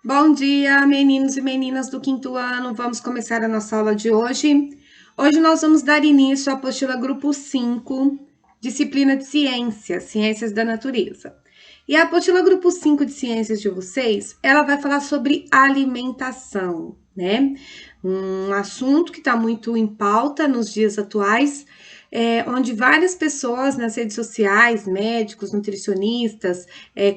Bom dia, meninos e meninas do quinto ano. Vamos começar a nossa aula de hoje. Hoje nós vamos dar início à apostila grupo 5, disciplina de ciências, ciências da natureza. E a apostila grupo 5 de ciências de vocês, ela vai falar sobre alimentação, né? Um assunto que está muito em pauta nos dias atuais, onde várias pessoas nas redes sociais, médicos, nutricionistas,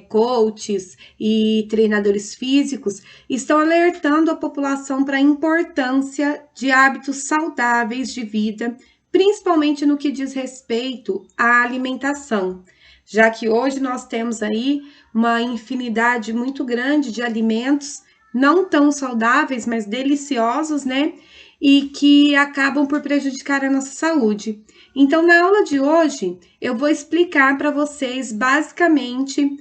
coaches e treinadores físicos, estão alertando a população para a importância de hábitos saudáveis de vida, principalmente no que diz respeito à alimentação, já que hoje nós temos aí uma infinidade muito grande de alimentos não tão saudáveis, mas deliciosos, né? E que acabam por prejudicar a nossa saúde. Então, na aula de hoje, eu vou explicar para vocês basicamente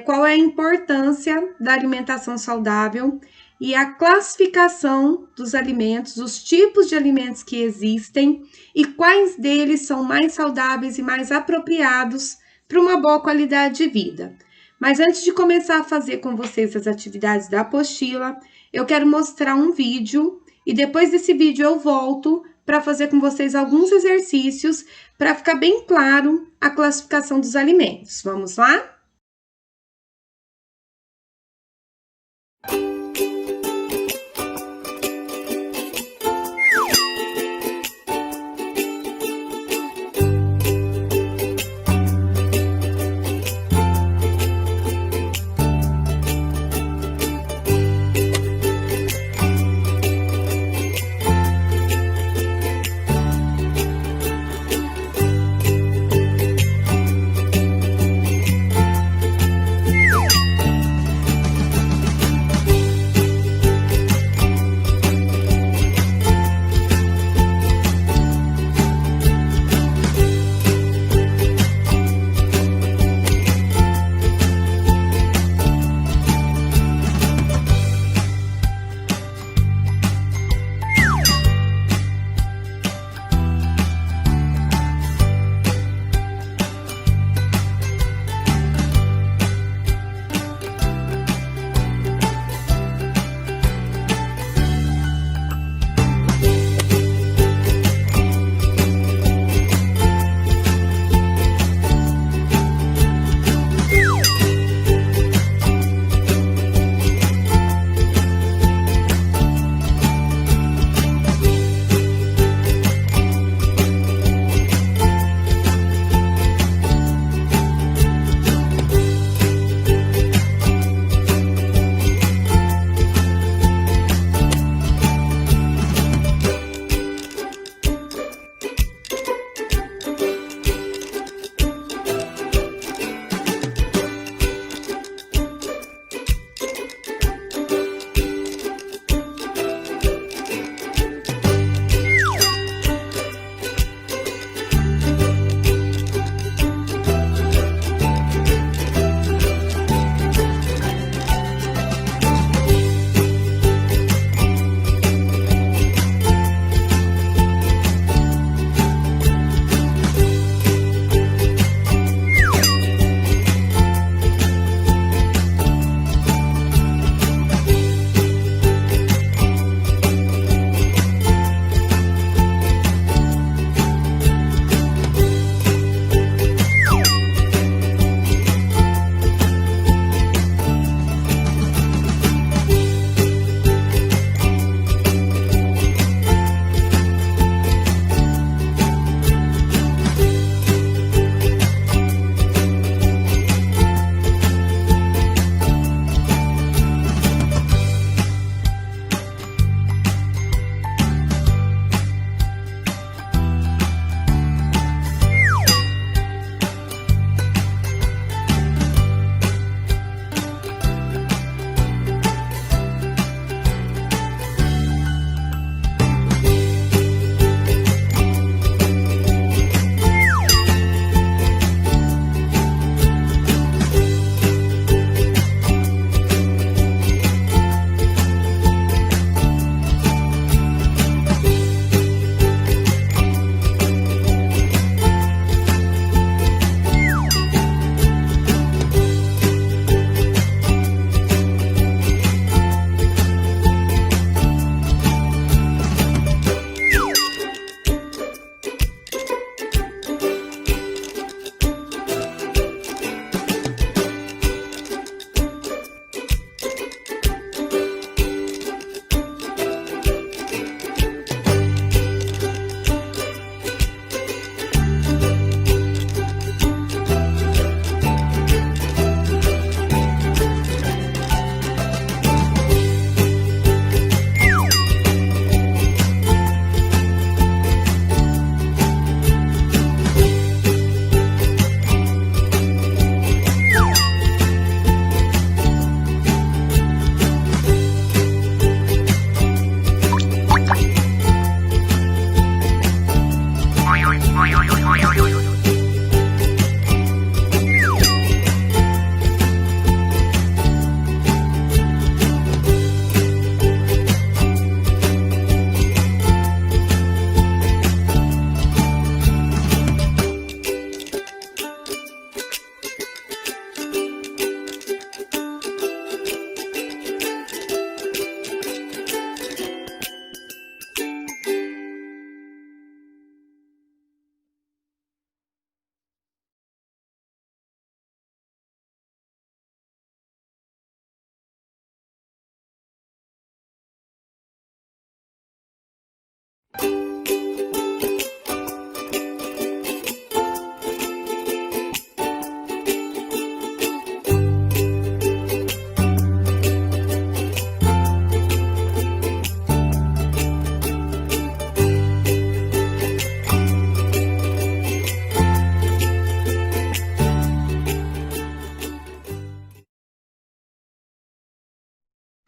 qual é a importância da alimentação saudável e a classificação dos alimentos, os tipos de alimentos que existem e quais deles são mais saudáveis e mais apropriados para uma boa qualidade de vida. Mas antes de começar a fazer com vocês as atividades da apostila, eu quero mostrar um vídeo e depois desse vídeo eu volto para fazer com vocês alguns exercícios para ficar bem claro a classificação dos alimentos. Vamos lá?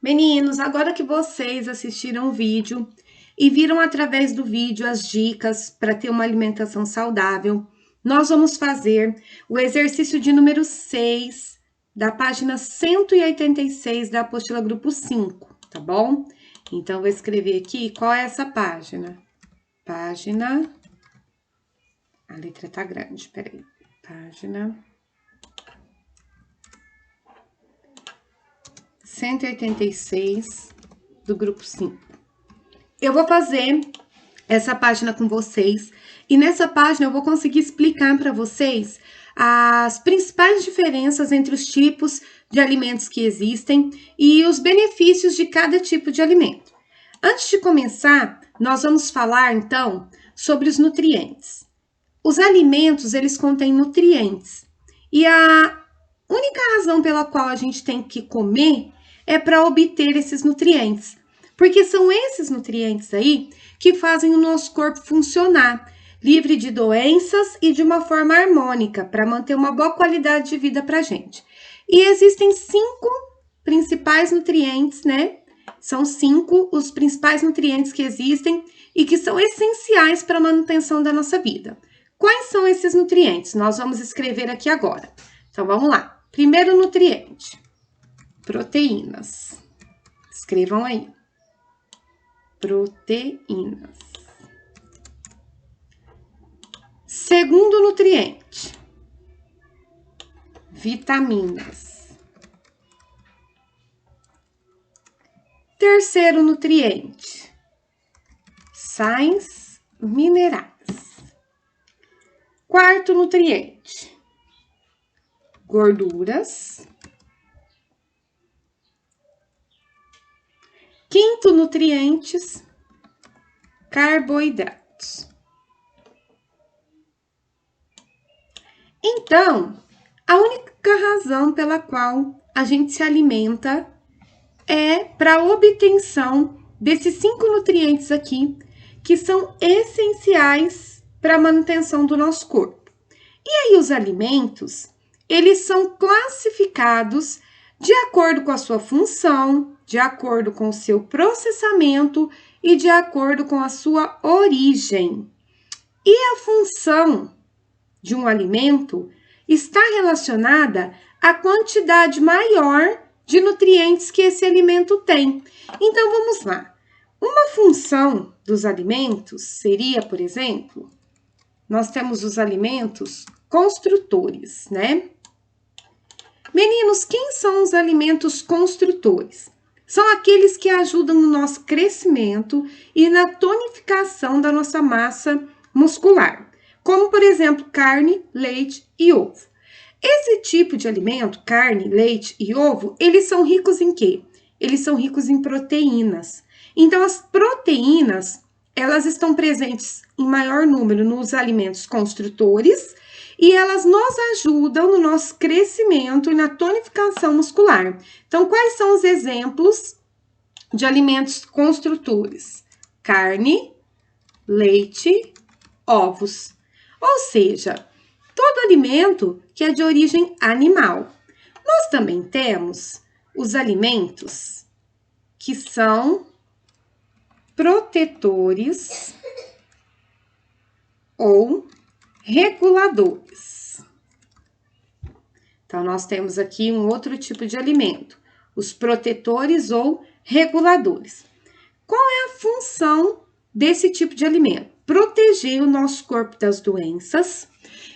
Meninos, agora que vocês assistiram o vídeo e viram através do vídeo as dicas para ter uma alimentação saudável, nós vamos fazer o exercício de número 6 da página 186 da apostila grupo 5, tá bom? Então, vou escrever aqui qual é essa página. Página... A letra tá grande, peraí. Página 186 do grupo 5. Eu vou fazer essa página com vocês e nessa página eu vou conseguir explicar para vocês as principais diferenças entre os tipos de alimentos que existem e os benefícios de cada tipo de alimento. Antes de começar, nós vamos falar então sobre os nutrientes. Os alimentos, eles contêm nutrientes e a única razão pela qual a gente tem que comer é para obter esses nutrientes, porque são esses nutrientes aí que fazem o nosso corpo funcionar, livre de doenças e de uma forma harmônica, para manter uma boa qualidade de vida para a gente. E existem 5 principais nutrientes, né? São 5 os principais nutrientes que existem e que são essenciais para a manutenção da nossa vida. Quais são esses nutrientes? Nós vamos escrever aqui agora. Então, vamos lá. Primeiro nutriente, proteínas. Escrevam aí. Proteínas. Segundo nutriente, vitaminas. Terceiro nutriente, sais minerais. Quarto nutriente, gorduras. Quinto nutrientes, carboidratos. Então, a única razão pela qual a gente se alimenta é para a obtenção desses 5 nutrientes aqui, que são essenciais para a manutenção do nosso corpo. E aí os alimentos, eles são classificados de acordo com a sua função, de acordo com o seu processamento e de acordo com a sua origem. E a função de um alimento está relacionada à quantidade maior de nutrientes que esse alimento tem. Então, vamos lá. Uma função dos alimentos seria, por exemplo, nós temos os alimentos construtores, né? Meninos, quem são os alimentos construtores? São aqueles que ajudam no nosso crescimento e na tonificação da nossa massa muscular, como, por exemplo, carne, leite e ovo. Esse tipo de alimento, carne, leite e ovo, eles são ricos em quê? Eles são ricos em proteínas. Então, as proteínas, elas estão presentes em maior número nos alimentos construtores e elas nos ajudam no nosso crescimento e na tonificação muscular. Então, quais são os exemplos de alimentos construtores? Carne, leite, ovos. Ou seja, todo alimento que é de origem animal. Nós também temos os alimentos que são protetores ou reguladores. Então, nós temos aqui um outro tipo de alimento, os protetores ou reguladores. Qual é a função desse tipo de alimento? Proteger o nosso corpo das doenças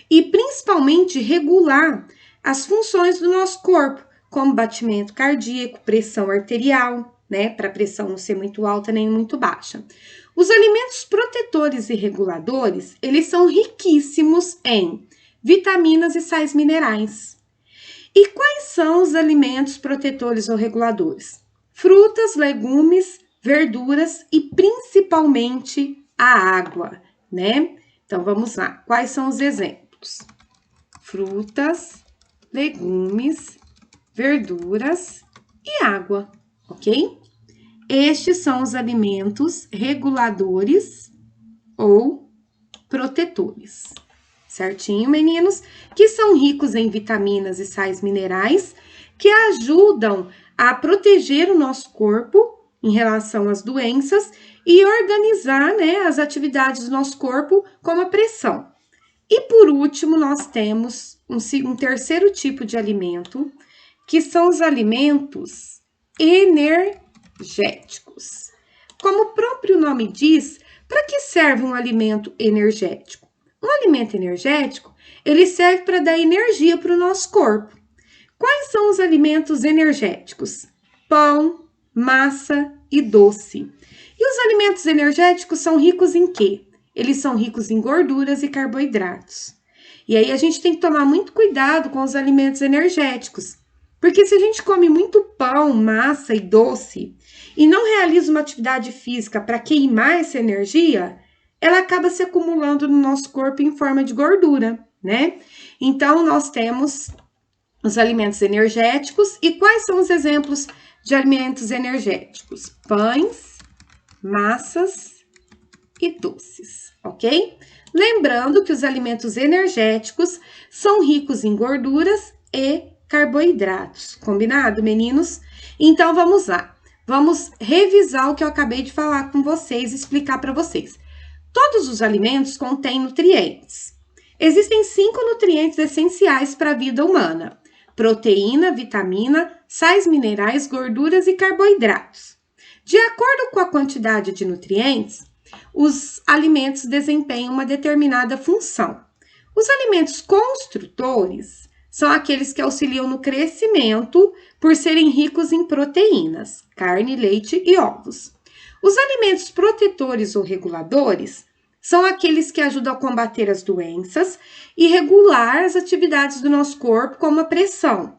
e, principalmente, regular as funções do nosso corpo, como batimento cardíaco, pressão arterial, né? Para a pressão não ser muito alta nem muito baixa. Os alimentos protetores e reguladores, eles são riquíssimos em vitaminas e sais minerais. E quais são os alimentos protetores ou reguladores? Frutas, legumes, verduras e principalmente a água, né? Então, vamos lá. Quais são os exemplos? Frutas, legumes, verduras e água, ok? Estes são os alimentos reguladores ou protetores. Certinho, meninos? Que são ricos em vitaminas e sais minerais que ajudam a proteger o nosso corpo em relação às doenças e organizar, né, as atividades do nosso corpo, como a pressão. E por último, nós temos um terceiro tipo de alimento, que são os alimentos energéticos. Como o próprio nome diz, para que serve um alimento energético? Um alimento energético, ele serve para dar energia para o nosso corpo. Quais são os alimentos energéticos? Pão, massa e doce. E os alimentos energéticos são ricos em quê? Eles são ricos em gorduras e carboidratos. E aí a gente tem que tomar muito cuidado com os alimentos energéticos, porque se a gente come muito pão, massa e doce e não realiza uma atividade física para queimar essa energia, ela acaba se acumulando no nosso corpo em forma de gordura, né? Então nós temos os alimentos energéticos. E quais são os exemplos de alimentos energéticos? Pães, massas e doces, ok? Lembrando que os alimentos energéticos são ricos em gorduras e carboidratos, combinado, meninos? Então, vamos lá. Vamos revisar o que eu acabei de falar com vocês, explicar para vocês. Todos os alimentos contêm nutrientes. Existem 5 nutrientes essenciais para a vida humana: proteína, vitamina, sais minerais, gorduras e carboidratos. De acordo com a quantidade de nutrientes, os alimentos desempenham uma determinada função. Os alimentos construtores são aqueles que auxiliam no crescimento por serem ricos em proteínas, carne, leite e ovos. Os alimentos protetores ou reguladores são aqueles que ajudam a combater as doenças e regular as atividades do nosso corpo, como a pressão.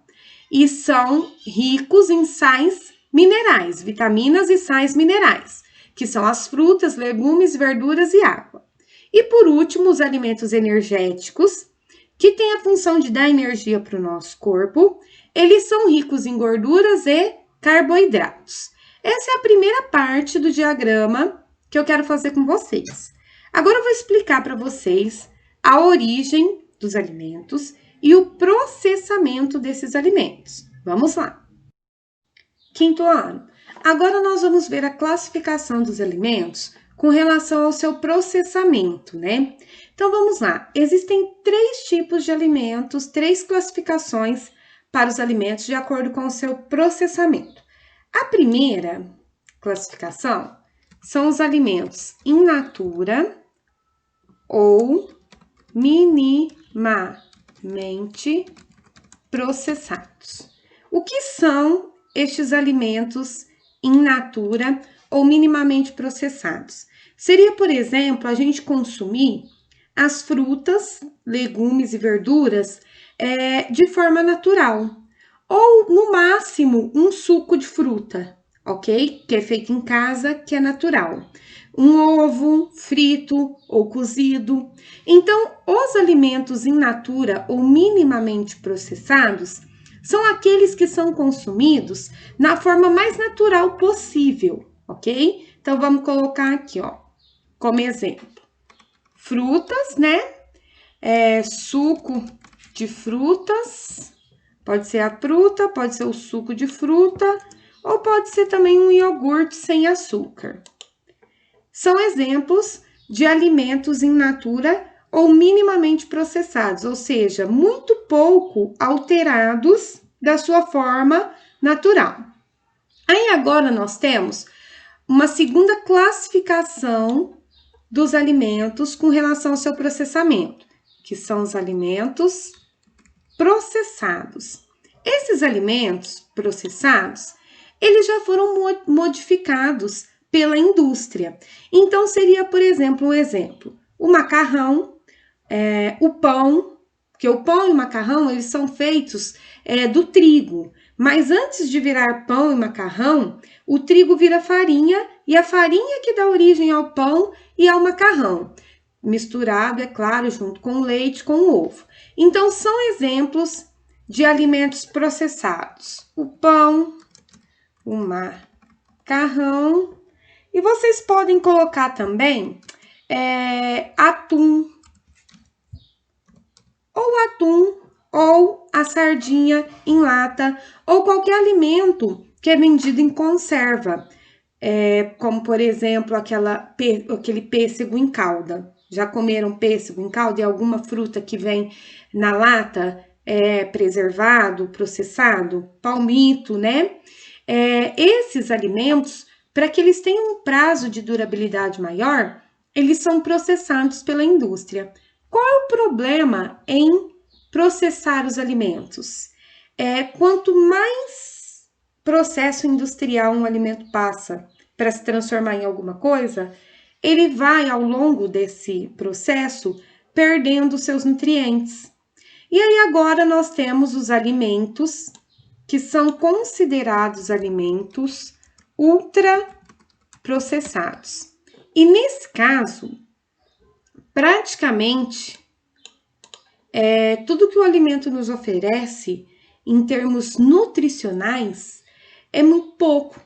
E são ricos em sais minerais, vitaminas e sais minerais, que são as frutas, legumes, verduras e água. E por último, os alimentos energéticos, que têm a função de dar energia para o nosso corpo. Eles são ricos em gorduras e carboidratos. Essa é a primeira parte do diagrama que eu quero fazer com vocês. Agora eu vou explicar para vocês a origem dos alimentos e o processamento desses alimentos. Vamos lá. Quinto ano. Agora nós vamos ver a classificação dos alimentos com relação ao seu processamento, né? Então vamos lá. Existem 3 tipos de alimentos, 3 classificações para os alimentos de acordo com o seu processamento. A primeira classificação são os alimentos in natura ou minimamente processados. O que são estes alimentos in natura ou minimamente processados? Seria, por exemplo, a gente consumir as frutas, legumes e verduras de forma natural, ou no máximo um suco de fruta, ok? Que é feito em casa, que é natural. Um ovo frito ou cozido. Então, os alimentos in natura ou minimamente processados são aqueles que são consumidos na forma mais natural possível, ok? Então, vamos colocar aqui, ó, como exemplo. Frutas, né? Suco de frutas. Pode ser a fruta, pode ser o suco de fruta, ou pode ser também um iogurte sem açúcar. São exemplos de alimentos in natura ou minimamente processados, ou seja, muito pouco alterados da sua forma natural. Aí agora nós temos uma segunda classificação dos alimentos com relação ao seu processamento, que são os alimentos processados. Esses alimentos processados, eles já foram modificados pela indústria. Então, seria, por exemplo, o macarrão, o pão, porque o pão e o macarrão, eles são feitos do trigo. Mas antes de virar pão e macarrão, o trigo vira farinha, e a farinha que dá origem ao pão e ao macarrão. Misturado, é claro, junto com o leite, com o ovo. Então, são exemplos de alimentos processados. O pão, o macarrão. E vocês podem colocar também atum. Ou atum ou a sardinha em lata, ou qualquer alimento que é vendido em conserva, como, por exemplo, aquele pêssego em calda. Já comeram pêssego em calda e alguma fruta que vem na lata preservado, processado? Palmito, né? Esses alimentos, para que eles tenham um prazo de durabilidade maior, eles são processados pela indústria. Qual é o problema em processar os alimentos? Quanto mais processo industrial um alimento passa para se transformar em alguma coisa, ele vai, ao longo desse processo, perdendo seus nutrientes. E aí agora nós temos os alimentos que são considerados alimentos ultraprocessados. E nesse caso, praticamente, tudo que o alimento nos oferece, em termos nutricionais, é muito pouco.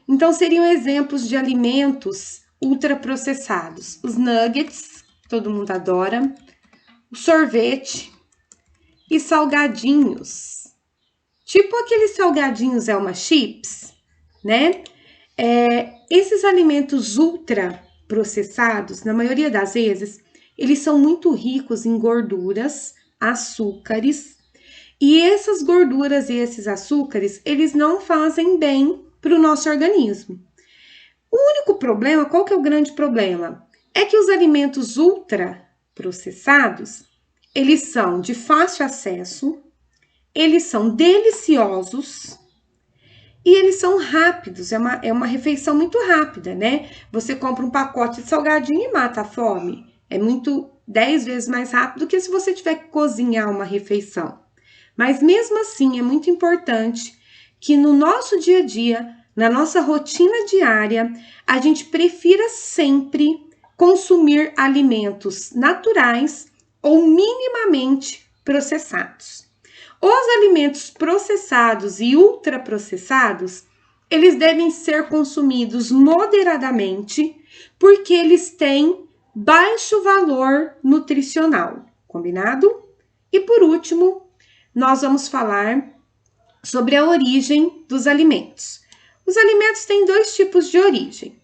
Então, seriam exemplos de alimentos ultraprocessados. Os nuggets, todo mundo adora, o sorvete e salgadinhos. Tipo aqueles salgadinhos Elma Chips, né? Esses alimentos ultraprocessados, na maioria das vezes, eles são muito ricos em gorduras, açúcares, e essas gorduras e esses açúcares, eles não fazem bem para o nosso organismo. O único problema, qual que é o grande problema? É que os alimentos ultraprocessados, eles são de fácil acesso, eles são deliciosos e eles são rápidos, é uma refeição muito rápida, né? Você compra um pacote de salgadinho e mata a fome. É 10 vezes mais rápido do que se você tiver que cozinhar uma refeição. Mas mesmo assim, é muito importante que no nosso dia a dia, na nossa rotina diária, a gente prefira sempre consumir alimentos naturais ou minimamente processados. Os alimentos processados e ultraprocessados, eles devem ser consumidos moderadamente, porque eles têm baixo valor nutricional, combinado? E por último, nós vamos falar sobre a origem dos alimentos. Os alimentos têm 2 tipos de origem.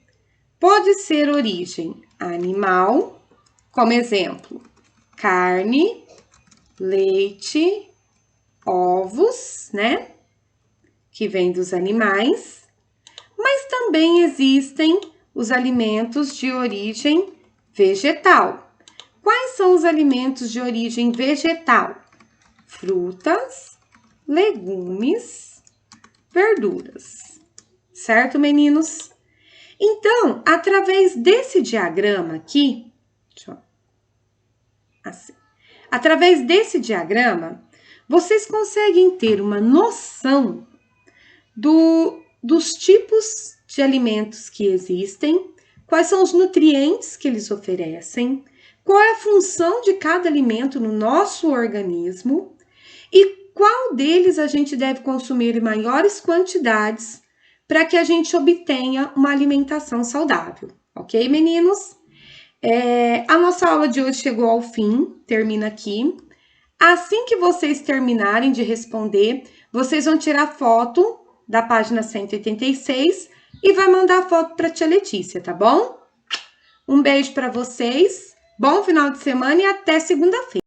Pode ser origem animal, como exemplo, carne, leite, ovos, né? Que vem dos animais. Mas também existem os alimentos de origem vegetal. Quais são os alimentos de origem vegetal? Frutas, legumes, verduras. Certo, meninos? Então, através desse diagrama aqui, através desse diagrama, vocês conseguem ter uma noção dos tipos de alimentos que existem, quais são os nutrientes que eles oferecem, qual é a função de cada alimento no nosso organismo e qual deles a gente deve consumir em maiores quantidades para que a gente obtenha uma alimentação saudável. Ok, meninos? A nossa aula de hoje chegou ao fim, termina aqui. Assim que vocês terminarem de responder, vocês vão tirar foto da página 186 e vai mandar a foto para a tia Letícia, tá bom? Um beijo para vocês, bom final de semana e até segunda-feira.